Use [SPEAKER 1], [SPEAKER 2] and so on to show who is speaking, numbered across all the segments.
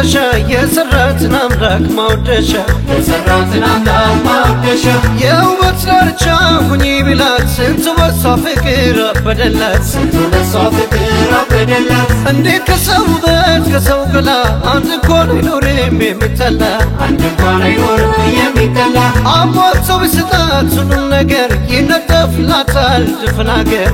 [SPEAKER 1] መነሻ የሰራትን አምላክ ማውደሻ የውበት ዳርቻ ሁኚ ቢላት ስንቱ በሷ ፍቅር አበደላት እንዴት ከሰው ውበት ከሰው ገላ አንድ እንኳን አይኖርም የሚጠላ አሟልቶ ቢሰጣት ሁሉም ነገር ይነጠፍላታል ድፍን አገር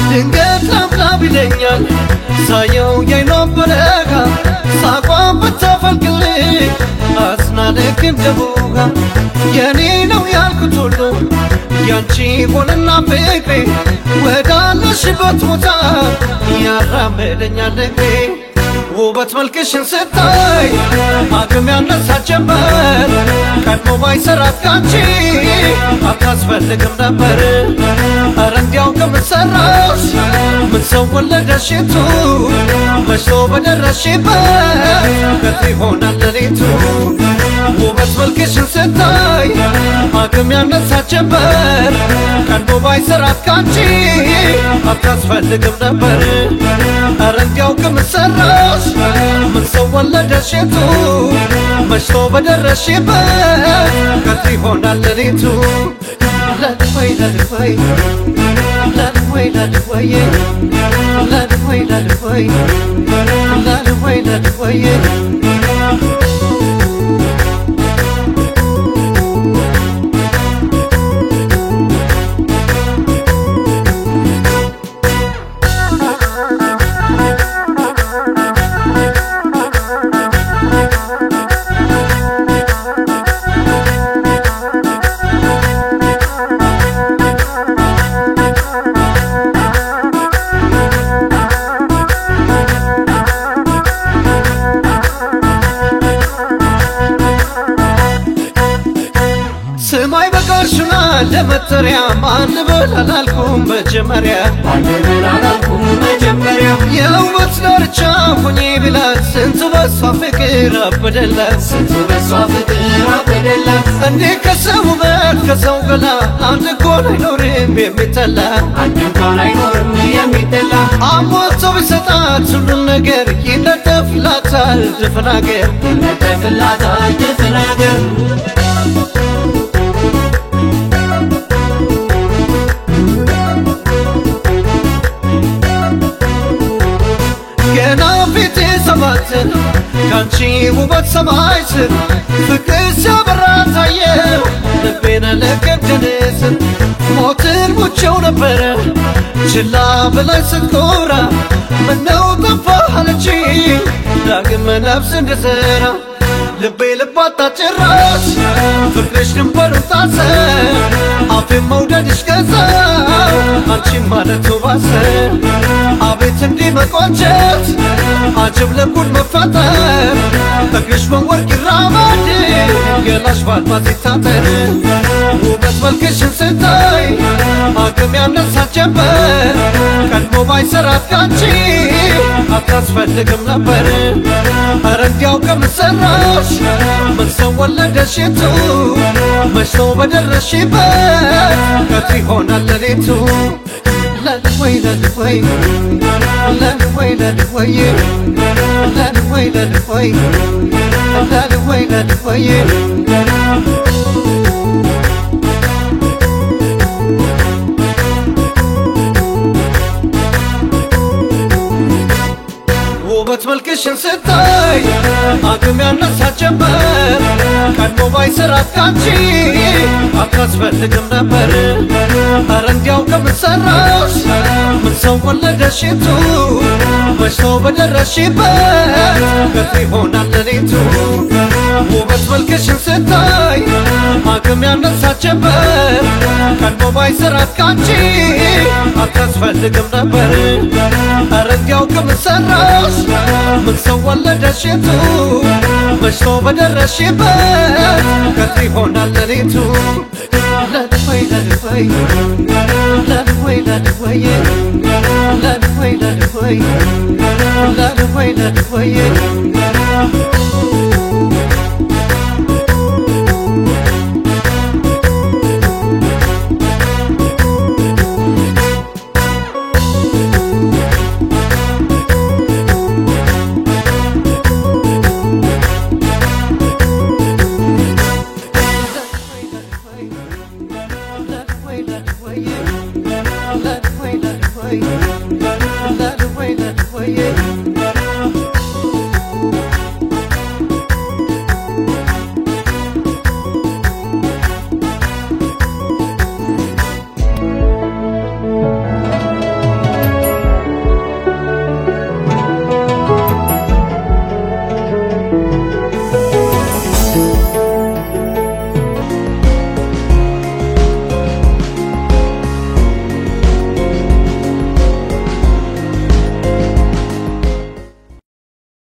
[SPEAKER 1] ድንገት ላምላብ ይለኛል ሳየው የአይኗን በረካ ሳቋን ብታፈልቅልኝ አዝና ልክ እንደ ቡጋ የኔ ነው ያልኩት ሁሉ ያንቺ ሆነና ፍቅሬ ወዳለሽበት ቦታ ያራምደኛል እግሬ ውበት መልክሽን ስታይ አቅም ያነሳት ጀመር ቀድሞ ባይሰራት ካንቺ አታስፈልግም ነበር ኧረ እንዲያው ከምትሰራሽ ምን ሰው ወለደሽቱ መሽቶ በደረስሽበት ከት ይሆናል ሌሊቱ ውበት መልክሽን ስታይ አቅም ያነሳት ጀመር ቀድሞ ባይሰራት ካንቺ አታስፈልግም ነበር ኧረ እንዲያው ከምትሰራሽ ምን ሰው ወለደሽቱ መሽቶ በደረስሽበት ከት ይሆናል ሌሊቱ ላድወይ ላድወይ ላድወይ ላድወይ ላድወይ ላድወይ ላድወይ ላድወይ ስማይ በቃሽና ለመጠሪያ ማን በላላልኩም መጀመሪያ የውበት ዳርቻ ሁኚ ቢላት ስንቱ በሷ ፍቅር አበደላት እንዴት ከሰው ውበት ከሰው ገላ አንድ እንኳን አይኖርም የሚጠላ አሟልቶ ቢሰጣት ሁሉም ነገር ይነጠፍላታል ድፍን አገር ገና ፊቴ ሰባት ካንቺ ውበት ሰማይ ስር ፍቅር ሲያበራ ታየው ልቤን ለቀደንስ ሞትን ሙቼው ነበረ ችላ ብላኝ ስትኮራ ምነው ጠፋህ አለችኝ ዳግም ነፍስ እንድዘራ ልቤ ልባታ ጭራሽ ፍቅርሽ ድንበሩን ጣሰ አፌን መውደድሽ ገዛ አንቺን ማለቱ ባሰ አቤት እንዲህ መቆጨት አጀብ ለጉድ መፈጠር እግርሽ በወርቅ ይራመድ ገላሽ በአልማዝ ይታጠር ውበት መልክሽን ስታይ አቅም ያነሳት ጀመር ቀድሞ ባይሰራት ካንቺ አታስፈልግም ነበር ኧረ እንዲያው ከምትሰራሽ ምን ሰው ወለደሽቱ መሽቶ በደረስሽበት ከት ይሆናል ሌሊቱ ላድወይ ላድወይ ላድወይ ላድወይ ላድወይ ላድወይ ላድወይ ላድወይ ውበት መልክሽን ስታይ አቅም ያነሳት ጀመር ቀድሞ ባይሰራት ካንቺ አታስፈልግም ነበር ኧረ እንዲያው ከምትሰራሽ ምን ሰው ወለደሽቱ መሽቶ በደረስሽበት ከት ይሆናል ሌሊቱ ውበት መልክሽን ስታይ አቅም ያነሳት ጀመር ቀድሞ ባይሰራት ካንቺ አታስፈልግም ነበር ኧረ እንዲያው ከምትሰራሽ ምን ሰው ወለደሽቱ መሽቶ በደረስሽበት ከት ይሆናል ሌሊቱ ላድወይ ላድወይ ላድወይ ላድወይ ላድወይ ላድወይ ላድወይ ላድወይ ላይ